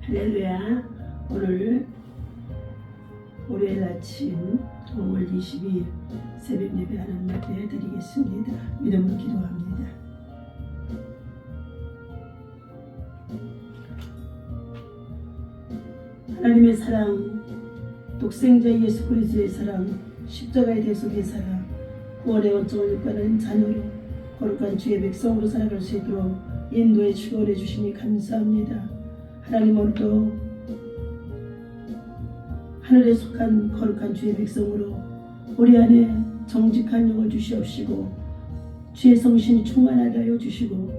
할렐루야. 오늘 월요일 아침 5월 22일 새벽 예배 하나님 앞에 드리겠습니다. 믿음으로 기도합니다. 하나님의 사랑, 독생자 예수 그리스도의 사랑, 십자가의 대속의 사랑, 구원의 원점을 육가는 자녀로 거룩한 주의 백성으로 살아갈 수 있도록 인도에 축원해 주시니 감사합니다. 하나님, 오늘도 하늘에 속한 거룩한 주의 백성으로 우리 안에 정직한 영을 주시옵시고 주의 성신이 충만하게 하여 주시고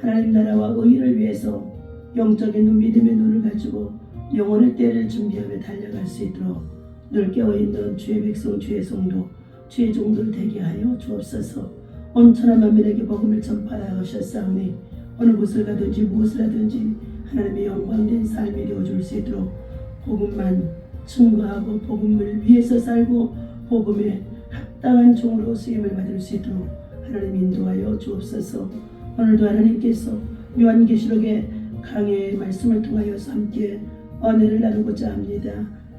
하나님 나라와 의를 위해서 영적인 믿음의 눈을 가지고 영혼의 때를 준비하며 달려갈 수 있도록 늘 깨어있는 주의 백성, 주의 성도, 주의 종들 되게 하여 주옵소서. 온천한 만민에게 복음을 전파하여 하셨사오니 어느 곳을 가든지 무엇을 하든지 하나님의 영광된 삶이 되어줄 수 있도록 복음만 증거하고 복음을 위해서 살고 복음에 합당한 종으로 쓰임을 받을 수 있도록 하나님 인도하여 주옵소서. 오늘도 하나님께서 요한계시록의 강해의 말씀을 통하여서 함께 은혜를 나누고자 합니다.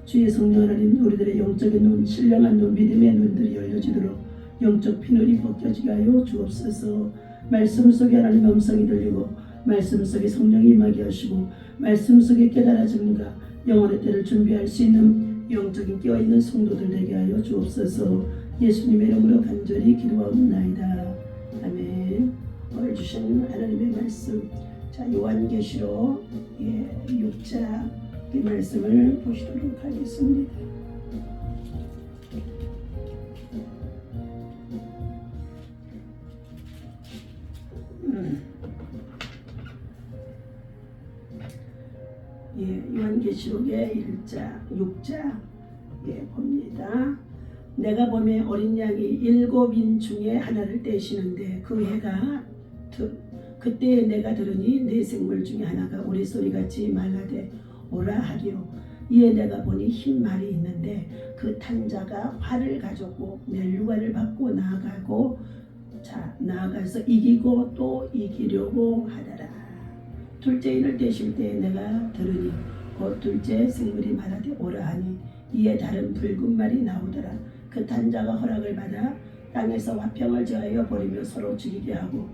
주의 성령 하나님, 우리들의 영적인 눈, 신령한 눈, 믿음의 눈들이 열려지도록 영적 피눈이 벗겨지게 하여 주옵소서. 말씀 속에 하나님의 음성이 들리고 말씀 속에 성령이 임하게 하시고 말씀 속에 깨달아짐과 영혼의 때를 준비할 수 있는 영적인 깨어있는 성도들 되게 하여 주옵소서. 예수님의 이름으로 간절히 기도하옵나이다. 아멘. 오늘 주신 하나님의 말씀, 자, 요한계시록 6장 이 말씀을 보시도록 하겠습니다. 요한계시록의 6장 봅니다. 내가 보매 어린 양이 7인 중에 하나를 떼시는데 그 해가 그때 내가 들으니 내 생물 중에 하나가 우레소리같이 말하되 오라 하기로. 이에 내가 보니 흰 말이 있는데 그 탄 자가 활을 가졌고 멸류관을 받고 나아가서 이기고 또 이기려고 하더라. 둘째 인을 떼실 때 내가 들으니 곧 둘째 생물이 말하되 오라 하니 이에 다른 붉은 말이 나오더라. 그 탄 자가 허락을 받아 땅에서 화평을 저하여 버리며 서로 죽이게 하고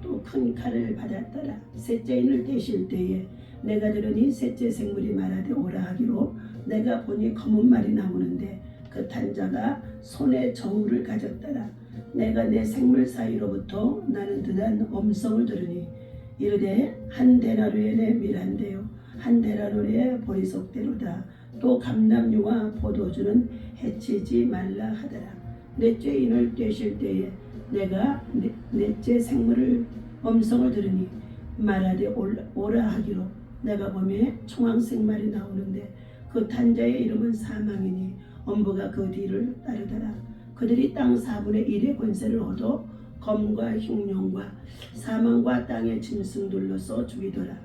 또 큰 칼을 받았더라. 셋째 인을 떼실 때에 내가 들으니 셋째 생물이 말하되 오라 하기로. 내가 보니 검은 말이 나오는데 그 탄 자가 손에 저울을 가졌더라. 내가 내 생물 사이로부터 나는 듯한 음성을 들으니 이르되 한 데나리온의 내 밀한데요 한 데나리온의 보리석대로다. 또 감람류와 포도주는 해치지 말라 하더라. 넷째 인을 떼실 때에 내가 넷째 생물을 음성을 들으니 말하되 오라 하기로. 내가 보매 청황색 말이 나오는데 그 탄 자의 이름은 사망이니 엄부가 그 뒤를 따르더라. 그들이 땅 4분의 1의 권세를 얻어 검과 흉룡과 사망과 땅의 짐승들로서 죽이더라.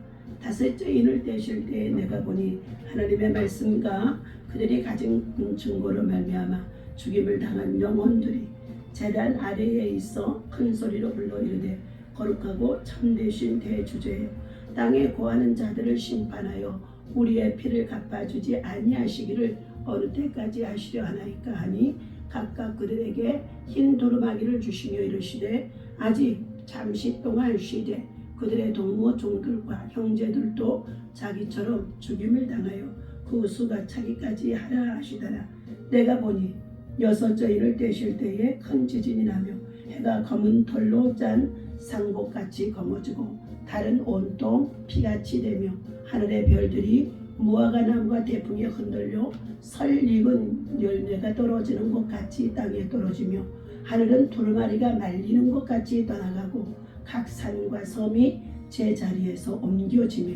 다섯째 인을 떼실 때에 내가 보니 하나님의 말씀과 그들이 가진 증거로 말미암아 죽임을 당한 영혼들이 제단 아래에 있어 큰 소리로 불러 이르되 거룩하고 참되신 대주제여 땅에 거하는 자들을 심판하여 우리의 피를 갚아주지 아니하시기를 어느 때까지 하시려 하나이까 하니 각각 그들에게 흰 두루마기를 주시며 이르시되 아직 잠시 동안 쉬되 그들의 동무 종들과 형제들도 자기처럼 죽임을 당하여 그 수가 차기까지 하라 하시더라. 내가 보니 여섯째 인을 떼실 때에 큰 지진이 나며 해가 검은 털로 짠 상복같이 검어지고 달은 온통 피같이 되며 하늘의 별들이 무화과 나무가 대풍에 흔들려 설 익은 열매가 떨어지는 것 같이 땅에 떨어지며 하늘은 두루마리가 말리는 것 같이 떠나가고 각 산과 섬이 제 자리에서 옮겨지며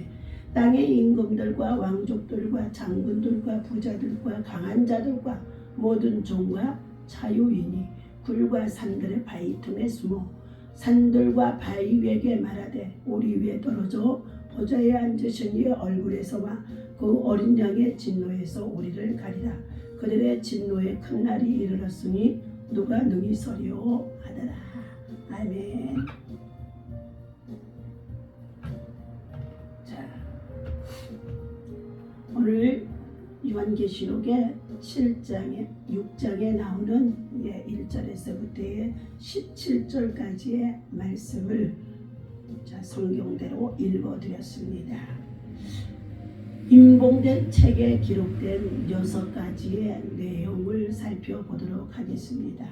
땅의 임금들과 왕족들과 장군들과 부자들과 강한 자들과 모든 종과 자유인이 굴과 산들의 바위 틈에 숨어 산들과 바위 위에게 말하되 우리 위에 떨어져 보좌에 앉으신 이의 얼굴에서와 그 어린 양의 진노에서 우리를 가리라. 그들의 진노의 큰 날이 이르렀으니 누가 능히 서리오 하더라. 아멘. 자, 요한계시록의 7장에 6장에 나오는 1절에서부터 17절까지의 말씀을 성경대로 읽어드렸습니다. 임봉된 책에 기록된 6가지의 내용을 살펴보도록 하겠습니다.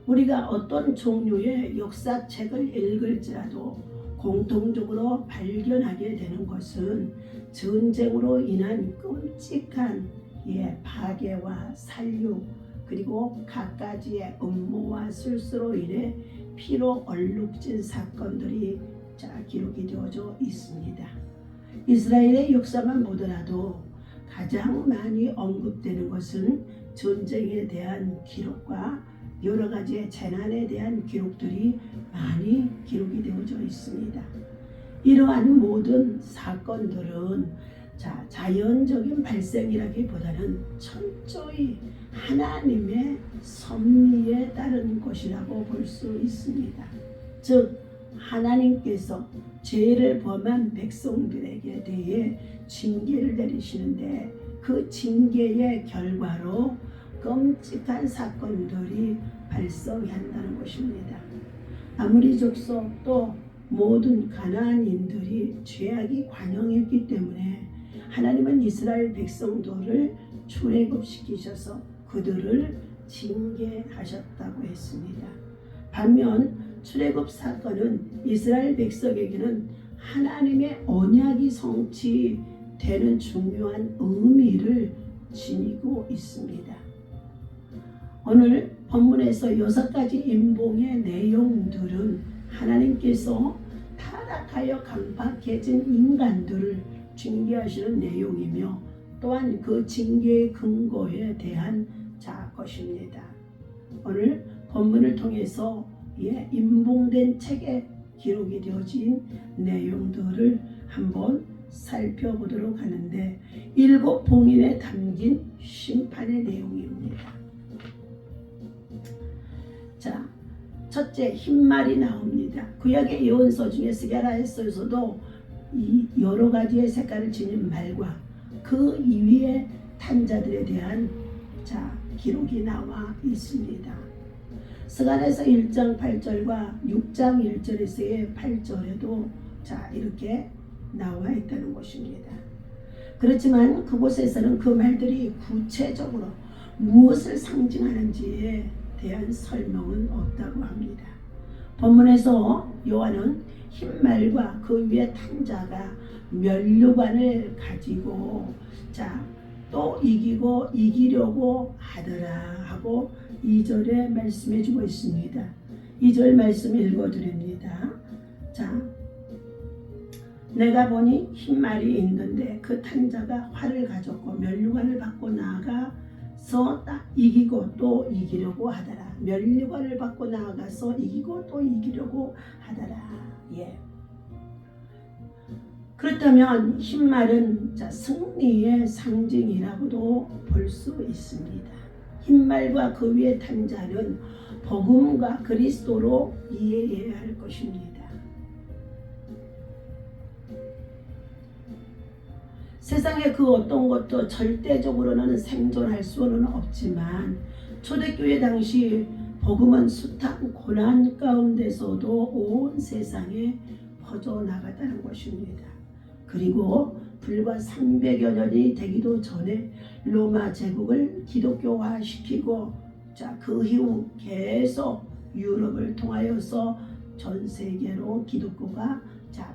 우리가 어떤 종류의 역사책을 읽을지라도 공통적으로 발견하게 되는 것은 전쟁으로 인한 끔찍한 파괴와 살육, 그리고 갖가지의 음모와 술수로 인해 피로 얼룩진 사건들이 기록이 되어져 있습니다. 이스라엘의 역사만 보더라도 가장 많이 언급되는 것은 전쟁에 대한 기록과 여러 가지의 재난에 대한 기록들이 많이 기록이 되어져 있습니다. 이러한 모든 사건들은 자연적인 발생이라기보다는 철저히 하나님의 섭리에 따른 것이라고 볼 수 있습니다. 즉 하나님께서 죄를 범한 백성들에게 대해 징계를 내리시는데 그 징계의 결과로 끔찍한 사건들이 발생한다는 것입니다. 아무리 족속 또 모든 가나안인들이 죄악이 관영했기 때문에 하나님은 이스라엘 백성들을 출애굽시키셔서 그들을 징계하셨다고 했습니다. 반면 출애굽 사건은 이스라엘 백성에게는 하나님의 언약이 성취되는 중요한 의미를 지니고 있습니다. 오늘 본문에서 6가지 임봉의 내용들은 하나님께서 타락하여 강팍해진 인간들을 징계하시는 내용이며 또한 그 징계의 근거에 대한 것입니다. 오늘 본문을 통해서 임봉된 책에 기록이 되어진 내용들을 한번 살펴보도록 하는데 7 봉인에 담긴 심판의 내용입니다. 첫째, 흰말이 나옵니다. 구약의 예언서 중에 스가랴서에서도 이 여러 가지의 색깔을 지닌 말과 그 이위의 탄자들에 대한 기록이 나와 있습니다. 스가랴서 1장 8절과 6장 1절에서의 8절에도 이렇게 나와 있다는 것입니다. 그렇지만 그곳에서는 그 말들이 구체적으로 무엇을 상징하는지에 대한 설명은 없다고 합니다. 본문에서 요한은 흰말과 그 위에 탄자가 면류관을 가지고 또 이기고 이기려고 하더라 하고 2절에 말씀해 주고 있습니다. 2절 말씀 읽어드립니다. 내가 보니 흰말이 있는데 그 탄자가 활을 가졌고 면류관을 받고 나아가서 이기고 또 이기려고 하더라. 면류관을 받고 나아가서 이기고 또 이기려고 하더라. 그렇다면 흰말은 승리의 상징이라고도 볼 수 있습니다. 흰말과 그 위에 탄자는 복음과 그리스도로 이해해야 할 것입니다. 세상의 그 어떤 것도 절대적으로는 생존할 수는 없지만 초대교회 당시 복음은 숱한 고난 가운데서도 온 세상에 퍼져나갔다는 것입니다. 그리고 불과 300여 년이 되기도 전에 로마 제국을 기독교화시키고 그 이후 계속 유럽을 통하여서 전 세계로 기독교가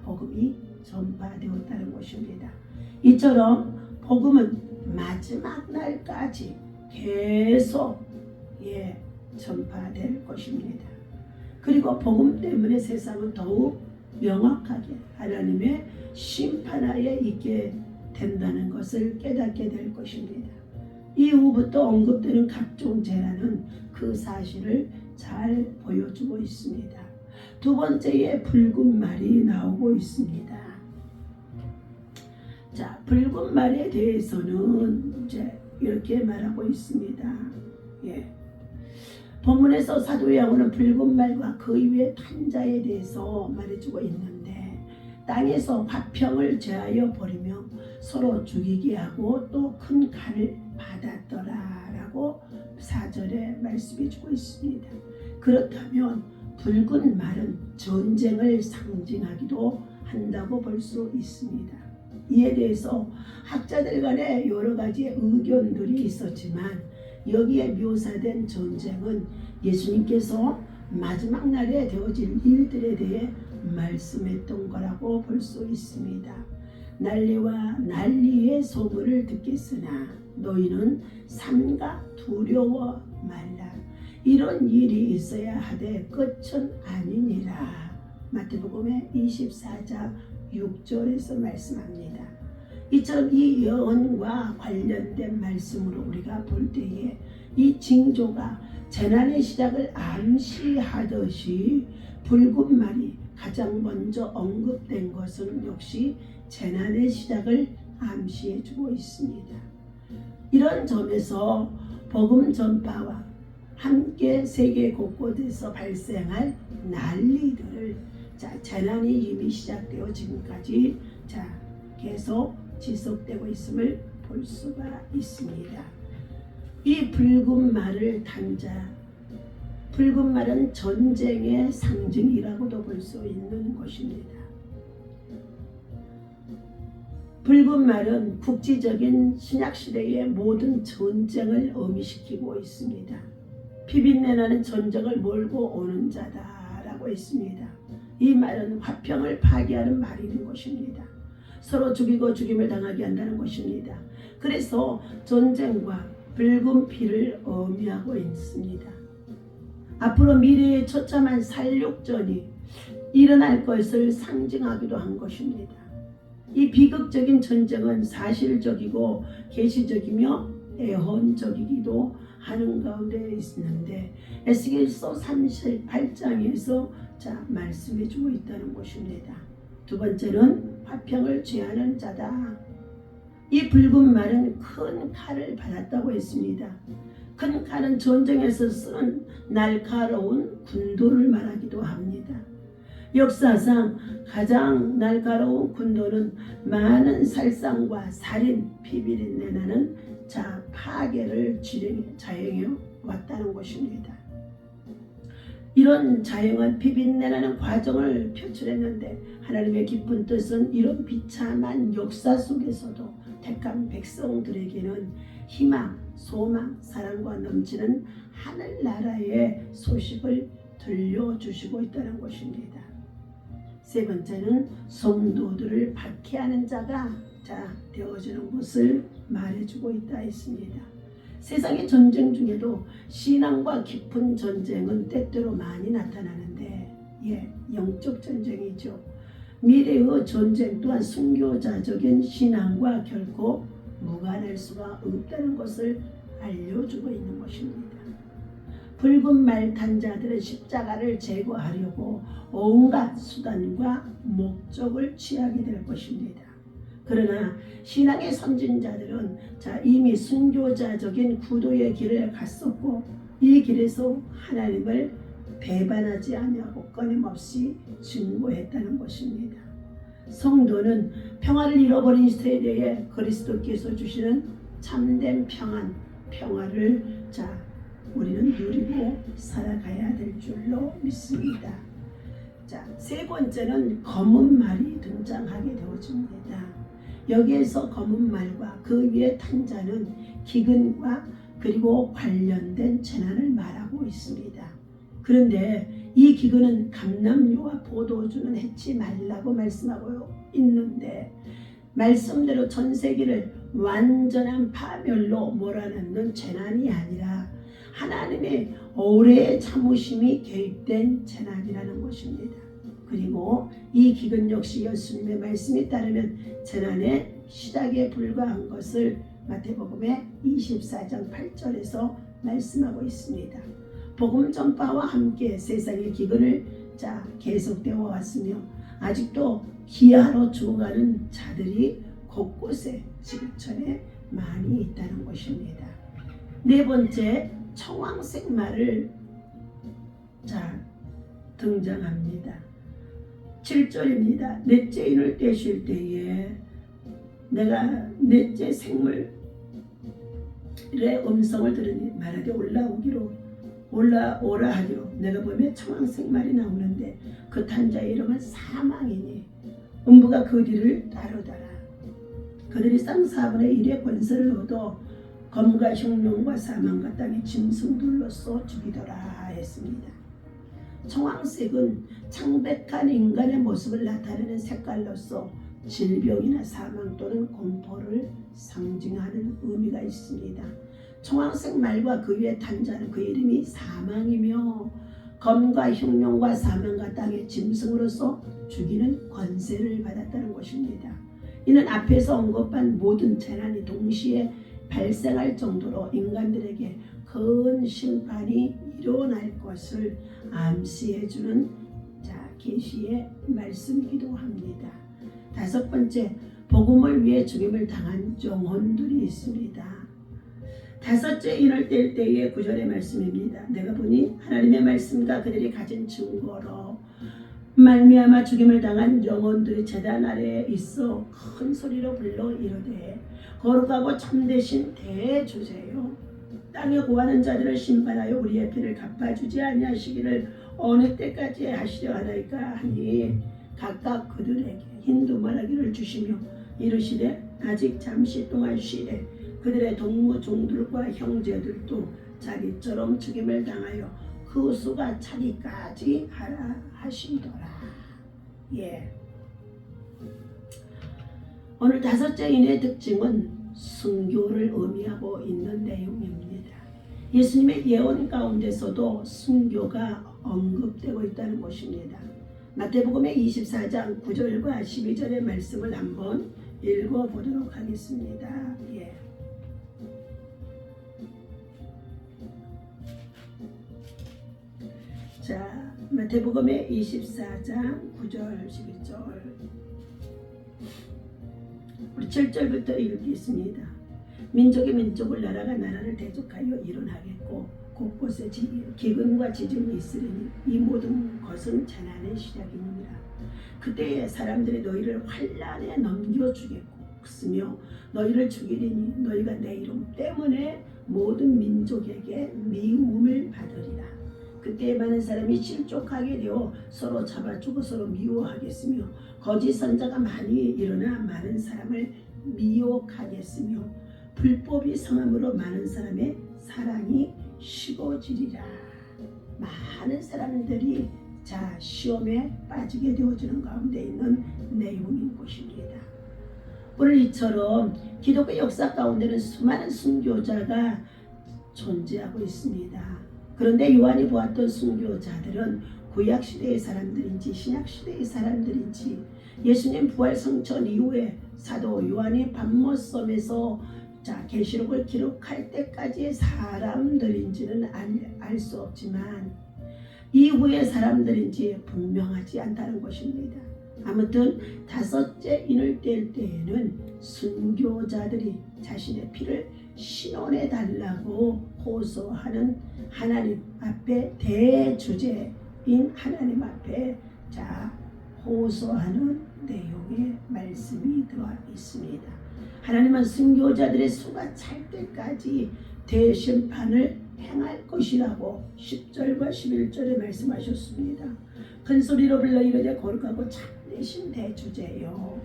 복음이 전파되었다는 것입니다. 이처럼 복음은 마지막 날까지 계속 전파될 것입니다. 그리고 복음 때문에 세상은 더욱 명확하게 하나님의 심판하에 있게 된다는 것을 깨닫게 될 것입니다. 이후부터 언급되는 각종 재난은 그 사실을 잘 보여주고 있습니다. 두 번째에 붉은 말이 나오고 있습니다. 붉은 말에 대해서는 이렇게 말하고 있습니다. 본문에서 사도 요한은 붉은 말과 그 위에 탄자에 대해서 말해주고 있는데 땅에서 화평을 제하여 버리며 서로 죽이게 하고 또 큰 간을 받았더라 라고 4절에 말씀해 주고 있습니다. 그렇다면 붉은 말은 전쟁을 상징하기도 한다고 볼 수 있습니다. 이에 대해서 학자들 간에 여러 가지 의견들이 있었지만 여기에 묘사된 전쟁은 예수님께서 마지막 날에 되어질 일들에 대해 말씀했던 거라고 볼 수 있습니다. 난리와 난리의 소문을 듣겠으나 너희는 삼가 두려워 말라. 이런 일이 있어야 하되 끝은 아니니라. 마태복음의 24장 6절에서 말씀합니다. 이처럼 이 예언과 관련된 말씀으로 우리가 볼 때에 이 징조가 재난의 시작을 암시하듯이 붉은 말이 가장 먼저 언급된 것은 역시 재난의 시작을 암시해 주고 있습니다. 이런 점에서 복음 전파와 함께 세계 곳곳에서 발생할 난리들을 재난이 이미 시작되어 지금까지 계속 지속되고 있음을 볼 수가 있습니다. 이 붉은 말을 탄 자, 붉은 말은 전쟁의 상징이라고도 볼 수 있는 것입니다. 붉은 말은 국지적인 신약시대의 모든 전쟁을 의미시키고 있습니다. 피비린내나는 전쟁을 몰고 오는 자다라고 했습니다. 이 말은 화평을 파괴하는 말인 것입니다. 서로 죽이고 죽임을 당하게 한다는 것입니다. 그래서 전쟁과 붉은 피를 의미하고 있습니다. 앞으로 미래에 처참한 살육전이 일어날 것을 상징하기도 한 것입니다. 이 비극적인 전쟁은 사실적이고 계시적이며 애혼적이기도 하는 가운데 있는데 에스겔서 38장에서 말씀해 주고 있다는 것입니다. 두 번째는 화평을 취하는 자다. 이 붉은 말은 큰 칼을 받았다고 했습니다. 큰 칼은 전쟁에서 쓰는 날카로운 군도를 말하기도 합니다. 역사상 가장 날카로운 군도는 많은 살상과 살인, 피비린내 나는 파괴를 자행해 왔다는 것입니다. 이런 자행한 피비린내 나는 과정을 표출했는데 하나님의 깊은 뜻은 이런 비참한 역사 속에서도 택한 백성들에게는 희망, 소망, 사랑과 넘치는 하늘나라의 소식을 들려주시고 있다는 것입니다. 세 번째는 성도들을 박해하는 자가 되어지는 것을 말해주고 있다 했습니다. 세상의 전쟁 중에도 신앙과 깊은 전쟁은 때때로 많이 나타나는데 영적 전쟁이죠. 미래의 전쟁 또한 순교자적인 신앙과 결코 무관할 수가 없다는 것을 알려주고 있는 것입니다. 붉은 말 탄 자들은 십자가를 제거하려고 온갖 수단과 목적을 취하게 될 것입니다. 그러나 신앙의 선진자들은 이미 순교자적인 구도의 길을 갔었고 이 길에서 하나님을 배반하지 아니하고 끊임없이 증거했다는 것입니다. 성도는 평화를 잃어버린 세대에 그리스도께서 주시는 참된 평화를 우리는 누리고 살아가야 될 줄로 믿습니다. 세 번째는 검은 말이 등장하게 되어집니다. 여기에서 검은 말과 그 위에 탄 자는 기근과 그리고 관련된 재난을 말하고 있습니다. 그런데 이 기근은 감람류와 포도주는 해치 말라고 말씀하고 있는데 말씀대로 전 세계를 완전한 파멸로 몰아넣는 재난이 아니라 하나님의 오래 참으심이 개입된 재난이라는 것입니다. 그리고 이 기근 역시 예수님의 말씀에 따르면 재난의 시작에 불과한 것을 마태복음의 24장 8절에서 말씀하고 있습니다. 복음 전파와 함께 세상의 기근을 계속되어 왔으며 아직도 기아로 죽어가는 자들이 곳곳에 지구촌에 많이 있다는 것입니다. 네 번째, 청황색 말을 등장합니다. 7절입니다. 넷째 인을 떼실 때에 내가 넷째 생물의 음성을 들으니 말하되 올라오라 하기로 내가 보면 청황생말이 나오는데 그 탄 자의 이름은 사망이니 음부가 그 뒤를 따르더라. 그들이 쌍사분의 1의 권세를 얻어 검과 흉룡과 사망과 땅의 짐승들로서 죽이더라 했습니다. 청황색은 창백한 인간의 모습을 나타내는 색깔로서 질병이나 사망 또는 공포를 상징하는 의미가 있습니다. 청황색 말과 그 위에 탄 자는 그 이름이 사망이며 검과 흉룡과 사망과 땅의 짐승으로서 죽이는 권세를 받았다는 것입니다. 이는 앞에서 언급한 모든 재난이 동시에 발생할 정도로 인간들에게 큰 심판이 일어날 것을 암시해주는 계시의 말씀이기도 합니다. 다섯 번째, 복음을 위해 죽임을 당한 영혼들이 있습니다. 다섯째 인을 뗄 때의 9절의 말씀입니다. 내가 보니 하나님의 말씀과 그들이 가진 증거로 말미암아 죽임을 당한 영혼들이 제단 아래에 있어 큰 소리로 불러 이르되 거룩하고 참되신 대주제요 땅에 구하는 자들을 심판하여 우리의 피를 갚아주지 아니하시기를 어느 때까지 하시려 하나이까 하니 각각 그들에게 흰 두마라기를 주시며 이르시되 아직 잠시 동안 쉬되 그들의 동무 종들과 형제들도 자기처럼 죽임을 당하여 그 수가 차기까지 하라 하시더라. 오늘 다섯째 인의 특징은 순교를 의미하고 있는 내용입니다. 예수님의 예언 가운데서도 순교가 언급되고 있다는 것입니다. 마태복음의 24장 9절과 12절의 말씀을 한번 읽어보도록 하겠습니다. 자, 마태복음의 24장 9절 12절 우리 7절부터 읽겠습니다. 민족이 민족을 나라가 나라를 대적하여 일어나겠고 곳곳에 기근과 지진이 있으리니 이 모든 것은 재난의 시작이니라. 그때에 사람들이 너희를 환난에 넘겨주겠으며 너희를 죽이리니 너희가 내 이름 때문에 모든 민족에게 미움을 받으리라. 그때 많은 사람이 실족하게 되어 서로 잡아주고 서로 미워하겠으며 거짓 선자가 많이 일어나 많은 사람을 미혹하겠으며 불법이 성함으로 많은 사람의 사랑이 식어지리라. 많은 사람들이 시험에 빠지게 되어지는 가운데 있는 내용인 것입니다. 오늘 이처럼 기독교 역사 가운데는 수많은 순교자가 존재하고 있습니다. 그런데 요한이 보았던 순교자들은 구약시대의 사람들인지 신약시대의 사람들인지 예수님 부활 성천 이후에 사도 요한이 patmos섬에서 계시록을 기록할 때까지의 사람들인지는 알 수 없지만 이후의 사람들인지 분명하지 않다는 것입니다. 아무튼 다섯째 인을 뗄 때에는 순교자들이 자신의 피를 신원해 달라고 호소하는 하나님 앞에 대주제인 하나님 앞에 호소하는 내용의 말씀이 들어와 있습니다. 하나님은 순교자들의 수가 찰 때까지 대심판을 행할 것이라고 10절과 11절에 말씀하셨습니다. 큰 소리로 불러 이르되 거룩하고 참되신 대주제요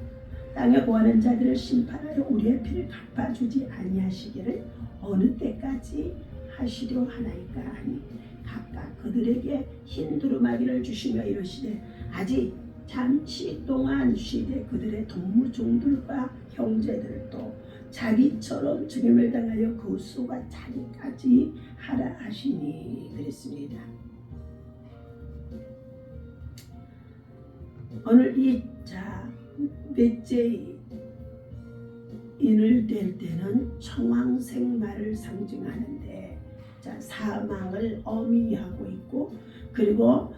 땅에 구하는 자들을 심판하여 우리의 피를 갚아주지 아니하시기를 어느 때까지 하시려 하나이까 하니 각각 그들에게 흰 두루마기를 주시며 이르시되 아직 잠시 동안 쉬되 그들의 동무종들과 형제들도 자기처럼 죽임을 당하여 그 수가 차기까지 하라 하시니 그랬습니다. 오늘 이 넷째 인을 뗄 때는 청황생말을 상징하는데 사망을 의미하고 있고 그리고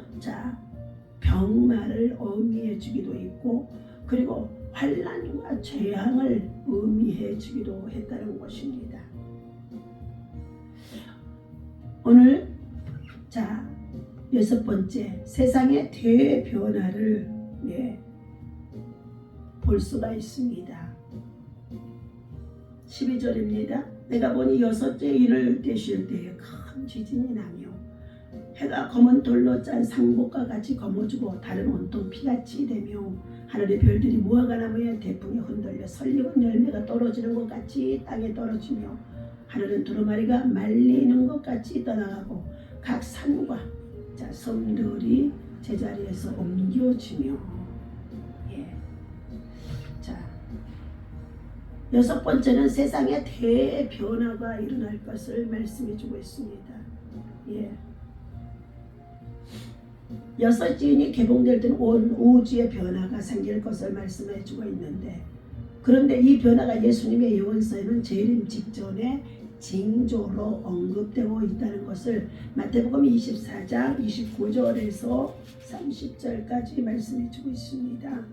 병마를 의미해 주기도 있고 그리고 환난과 재앙을 의미해 주기도 했다는 것입니다. 오늘 여섯 번째 세상의 대변화를 네, 볼 수가 있습니다. 12절입니다. 내가 보니 여섯째 인을 떼실 때에 큰 지진이 나며 해가 검은 돌로 짠 상복과 같이 검어지고 달은 온통 피같이 되며 하늘의 별들이 무화과나무의 대풍에 흔들려 설익은 열매가 떨어지는 것 같이 땅에 떨어지며 하늘은 두루마리가 말리는 것 같이 떠나가고 각 산과 섬들이 제자리에서 옮겨지며 여섯 번째는 세상에 대변화가 일어날 것을 말씀해 주고 있습니다. 여섯 지인이 개봉될 때는 온 우주의 변화가 생길 것을 말씀해 주고 있는데, 그런데 이 변화가 예수님의 예언서에는 재림 직전에 징조로 언급되고 있다는 것을 마태복음 24장 29절에서 30절까지 말씀해 주고 있습니다.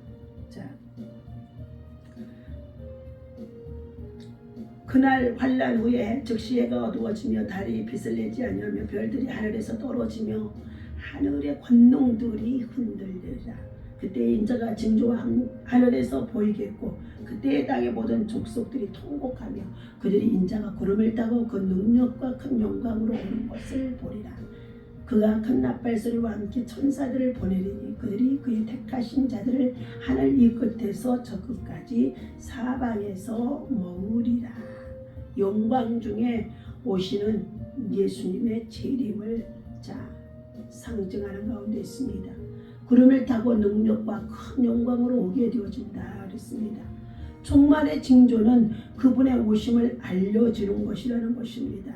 그날 환난 후에 즉시 해가 어두워지며 달이 빛을 내지 않으며 별들이 하늘에서 떨어지며 하늘의 권능들이 흔들리리라. 그때 인자가 징조와 하늘에서 보이겠고 그때의 땅의 모든 족속들이 통곡하며 그들이 인자가 구름을 타고 그 능력과 큰 영광으로 오는 것을 보리라. 그가 큰 나팔소리와 함께 천사들을 보내리니 그들이 그의 택하신 자들을 하늘 이 끝에서 저 끝까지 사방에서 모으리라. 영광 중에 오시는 예수님의 재림을 상징하는 가운데 있습니다. 구름을 타고 능력과 큰 영광으로 오게 되어진다 그랬습니다. 종말의 징조는 그분의 오심을 알려주는 것이라는 것입니다.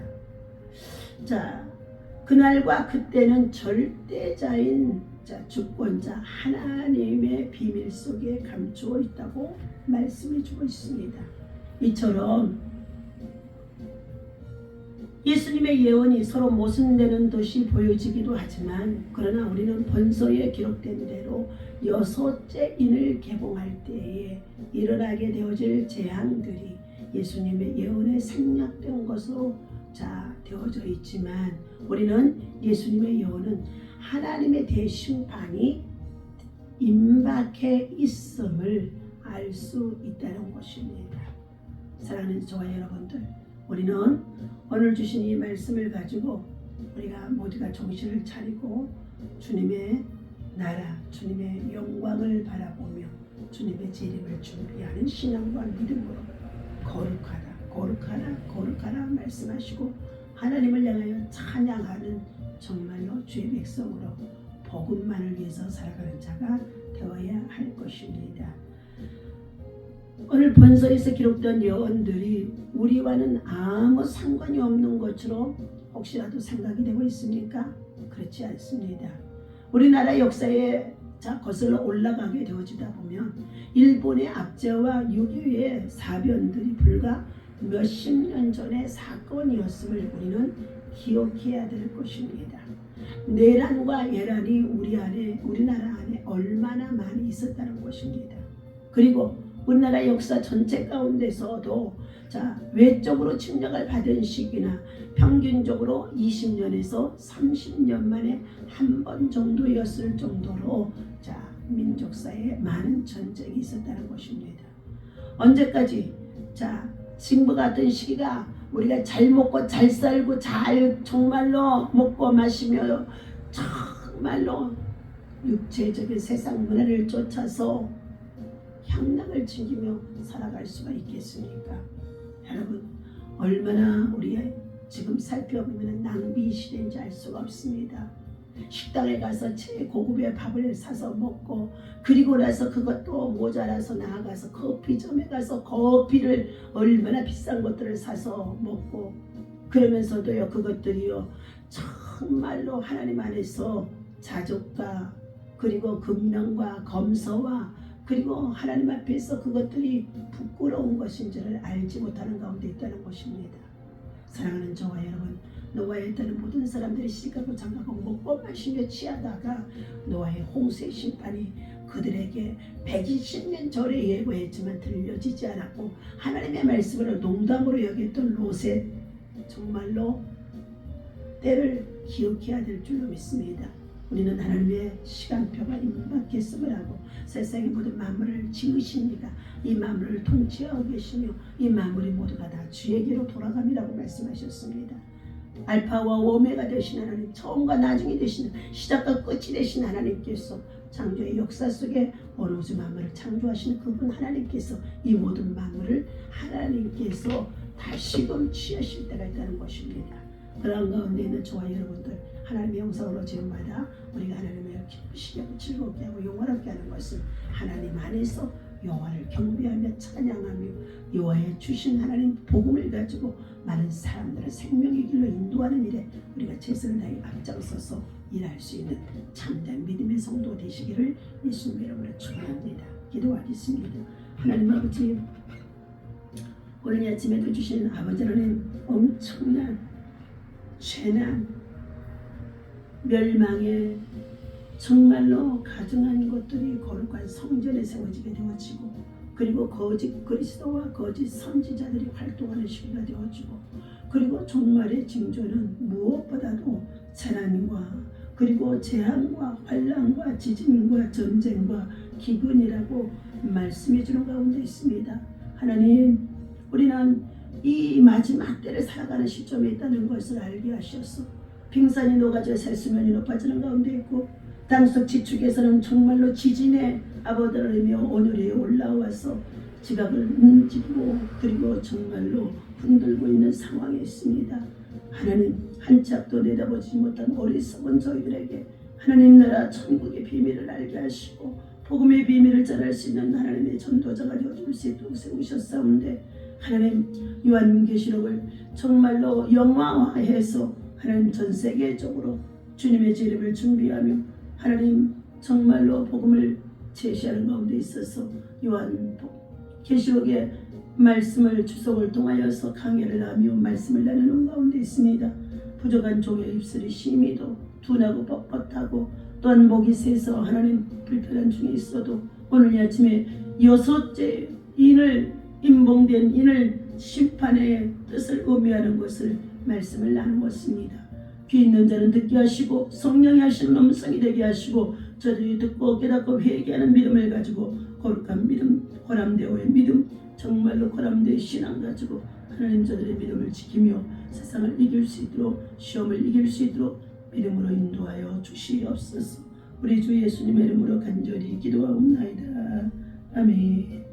그날과 그때는 절대자인 주권자 하나님의 비밀 속에 감추어 있다고 말씀해 주고 있습니다. 이처럼 예수님의 예언이 서로 모순되는 듯이 보여지기도 하지만, 그러나 우리는 본서에 기록된 대로 여섯째 인을 개봉할 때에 일어나게 되어질 재앙들이 예수님의 예언에 생략된 것으로 되어져 있지만, 우리는 예수님의 예언은 하나님의 대심판이 임박해 있음을 알 수 있다는 것입니다. 사랑하는 저와 여러분들, 우리는 오늘 주신 이 말씀을 가지고 우리가 모두가 정신을 차리고 주님의 나라, 주님의 영광을 바라보며 주님의 재림을 준비하는 신앙과 믿음으로 거룩하라, 거룩하라, 거룩하라 말씀하시고 하나님을 향하여 찬양하는 정말로 주의 백성으로 복음만을 위해서 살아가는 자가 되어야 할 것입니다. 오늘 본서에서 기록된 예언들이 우리와는 아무 상관이 없는 것처럼 혹시라도 생각이 되고 있습니까? 그렇지 않습니다. 우리나라 역사에 거슬러 올라가게 되어지다 보면 일본의 압제와 6.25의 사변들이 불과 몇십 년 전의 사건이었음을 우리는 기억해야 될 것입니다. 내란과 예란이 우리나라 안에 얼마나 많이 있었다는 것입니다. 그리고 우리나라 역사 전체 가운데서도 외적으로 침략을 받은 시기나 평균적으로 20년에서 30년 만에 한 번 정도였을 정도로 민족사에 많은 전쟁이 있었다는 것입니다. 언제까지 지금과 같은 시기가 우리가 잘 먹고 잘 살고 잘 정말로 먹고 마시며 정말로 육체적인 세상 문화를 쫓아서 향락을 즐기며 살아갈 수가 있겠습니까? 여러분, 얼마나 우리의 지금 살펴보면 낭비 시대인지 알 수가 없습니다. 식당에 가서 최고급의 밥을 사서 먹고, 그리고 나서 그것도 모자라서 나아가서 커피점에 가서 커피를 얼마나 비싼 것들을 사서 먹고, 그러면서도요 그것들이요 정말로 하나님 안에서 자족과 그리고 금명과 검서와 그리고 하나님 앞에서 그것들이 부끄러운 것인지를 알지 못하는 가운데 있다는 것입니다. 사랑하는 저와 여러분, 노아에 있다는 모든 사람들이 시집가고 장가가고 먹고 마시며 취하다가 노아의 홍수의 심판이 그들에게 120년 전에 예고했지만 들려지지 않았고 하나님의 말씀을 농담으로 여겼던 롯의 정말로 때를 기억해야 될 줄로 믿습니다. 우리는 하나님의 시간표가 임박했음을 하고 세상의 모든 만물을 지으시니까 이 만물을 통치하고 계시며 이 만물이 모두가 다 주에게로 돌아감이라고 말씀하셨습니다. 알파와 오메가 되신 하나님, 처음과 나중이 되시는 시작과 끝이 되신 하나님께서 창조의 역사 속에 온 우주 만물을 창조하시는 그분 하나님께서 이 모든 만물을 하나님께서 다시금 취하실 때가 있다는 것입니다. 그런 가운데 있는 저와 여러분들, 하나님의 영상으로 지음받아 우리가 하나님을 기쁘시게 하고 즐겁게 하고 영화롭게 하는 것은 하나님 안에서 여호와를 경배하며 찬양하며 여호와의 주신 하나님 복음을 가지고 많은 사람들을 생명의 길로 인도하는 일에 우리가 최선을 다해 앞장서서 일할 수 있는 참된 믿음의 성도 되시기를 예수님의 이름으로 축원합니다. 기도하겠습니다. 하나님 아버지, 오늘 아침에도 주신 아버지 하나님, 엄청난 재난, 멸망에 정말로 가증한 것들이 거룩한 성전에 세워지게 되어지고, 그리고 거짓 그리스도와 거짓 선지자들이 활동하는 시기가 되어지고, 그리고 종말의 징조는 무엇보다도 재난과 그리고 재앙과 환난과 지진과 전쟁과 기근이라고 말씀해 주는 가운데 있습니다. 하나님, 우리는 이 마지막 때를 살아가는 시점에 있다는 것을 알게 하셔서 빙산이 녹아져 새수면이 높아지는 가운데 있고, 땅속 지축에서는 정말로 지진의 아버지라며 오늘에 올라와서 지각을 움직이고 그리고 정말로 흔들고 있는 상황에 있습니다. 하나님, 한짝도 내다보지 못한 어리석은 저희들에게 하나님 나라 천국의 비밀을 알게 하시고 복음의 비밀을 전할 수 있는 하나님의 전도자가 되어줄 수 있도록 세우셨사온데, 하나님 요한계시록을 정말로 영화화해서 하나님 전 세계적으로 주님의 재림을 준비하며 하나님 정말로 복음을 제시하는 가운데 있어서 요한계시록의 말씀을 주석을 통하여서 강해를 하며 말씀을 나누는 가운데 있습니다. 부족한 종의 입술이 심히도 둔하고 뻣뻣하고 또한 목이 새서 하나님 불편한 중에 있어도 오늘 아침에 6째 인봉된 인을 심판의 뜻을 의미하는 것을 말씀을 나누었습니다. 귀 있는 자는 듣게 하시고 성령이 하시는 음성이 되게 하시고 저들이 듣고 깨닫고 회개하는 믿음을 가지고 거룩한 믿음, 고람되어의 믿음, 정말로 고람되의 신앙 가지고 하나님 저들의 믿음을 지키며 세상을 이길 수 있도록, 시험을 이길 수 있도록 믿음으로 인도하여 주시옵소서. 우리 주 예수님의 이름으로 간절히 기도하옵나이다. 아멘.